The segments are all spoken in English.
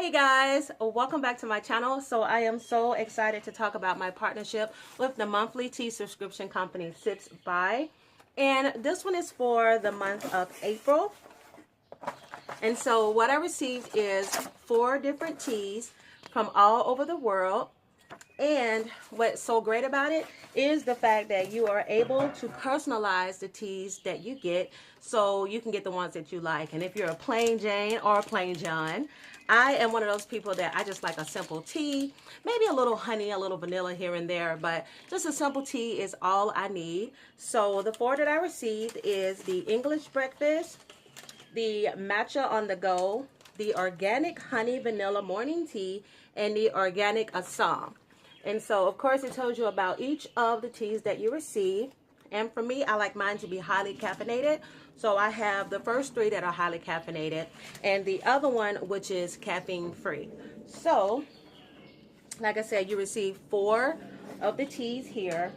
Hey guys, welcome back to my channel. So I am so excited to talk about my partnership with the monthly tea subscription company SipsBy. And this one is for the month of April. And so what I received is 4 different teas from all over the world. And what's so great about it is the fact that you are able to personalize the teas that you get so you can get the ones that you like. And if you're a plain Jane or a plain John, I am one of those people that I just like a simple tea, maybe a little honey, a little vanilla here and there, but just a simple tea is all I need. So the 4 that I received is the English breakfast, the matcha on the go, the organic honey vanilla morning tea, and the organic Assam. And so, of course, it tells you about each of the teas that you receive. And for me, I like mine to be highly caffeinated. So I have the first 3 that are highly caffeinated and the other one, which is caffeine free. So, like I said, you receive 4 of the teas here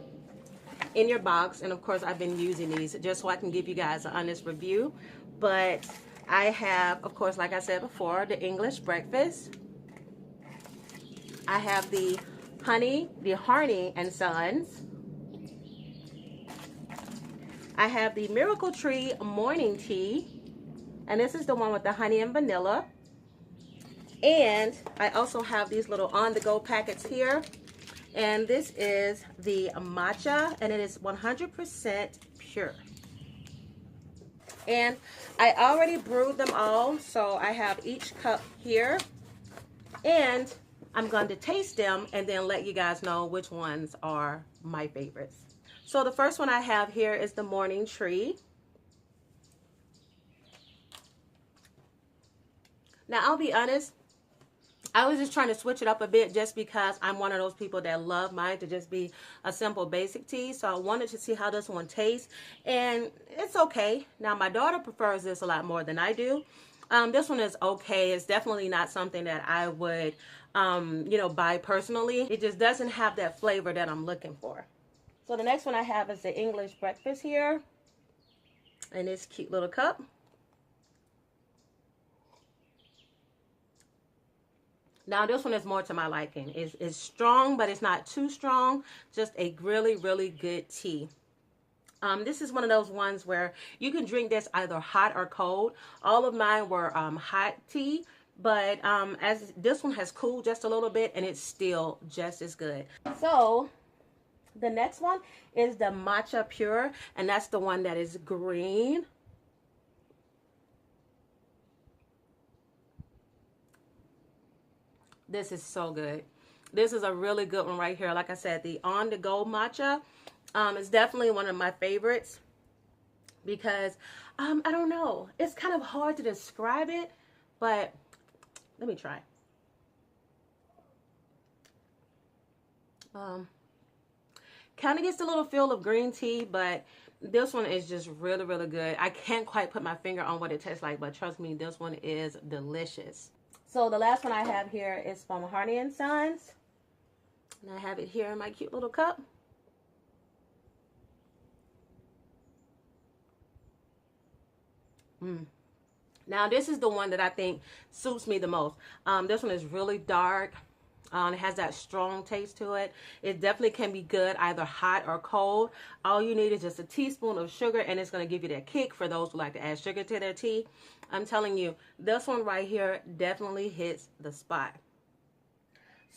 in your box. And of course, I've been using these just so I can give you guys an honest review. But I have, of course, like I said before, the English breakfast. I have the Harney and Sons. I have the Miracle Tree morning tea, and this is the one with the honey and vanilla. And I also have these little on-the-go packets here, and this is the matcha, and it is 100% pure. And I already brewed them all, so I have each cup here, and I'm going to taste them and then let you guys know which ones are my favorites. So the first one I have here is the Morning Tree. Now, I'll be honest, I was just trying to switch it up a bit just because I'm one of those people that love mine to just be a simple basic tea. So I wanted to see how this one tastes, and it's okay. Now, my daughter prefers this a lot more than I do. This one is okay. It's definitely not something that I would, buy personally. It just doesn't have that flavor that I'm looking for. So the next one I have is the English breakfast here in this cute little cup. Now this one is more to my liking. It's strong, but it's not too strong. Just a really, really good tea. This is one of those ones where you can drink this either hot or cold. All of mine were hot tea, but as this one has cooled just a little bit, and it's still just as good. So the next one is the Matcha Pure, and that's the one that is green. This is so good. This is a really good one right here. Like I said, the on-the-go matcha is definitely one of my favorites because, I don't know, it's kind of hard to describe it, but let me try. Kind of gets a little feel of green tea, but this one is just really, really good. I can't quite put my finger on what it tastes like, but trust me, this one is delicious. So the last one I have here is from Harney and Sons, and I have it here in my cute little cup. Now this is the one that I think suits me the most. This one is really dark. It has that strong taste to it. It definitely can be good either hot or cold. All you need is just a teaspoon of sugar, and it's going to give you that kick for those who like to add sugar to their tea. I'm telling you, this one right here definitely hits the spot.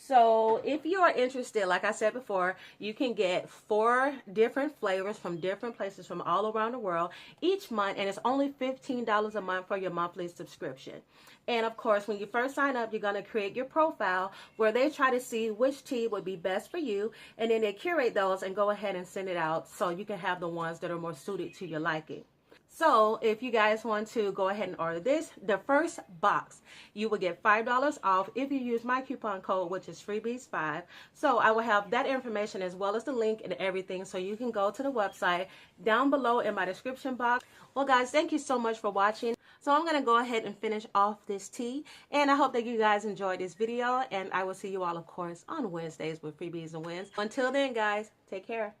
So if you are interested, like I said before, you can get 4 different flavors from different places from all around the world each month, and it's only $15 a month for your monthly subscription. And of course, when you first sign up, you're going to create your profile where they try to see which tea would be best for you, and then they curate those and go ahead and send it out so you can have the ones that are more suited to your liking. So if you guys want to go ahead and order this, the first box, you will get $5 off if you use my coupon code, which is freebies5. So I will have that information as well as the link and everything, so you can go to the website down below in my description box. Well guys, thank you so much for watching. So I'm going to go ahead and finish off this tea, and I hope that you guys enjoyed this video, and I will see you all, of course, on Wednesdays with Freebies and Wins. Until then, guys, take care.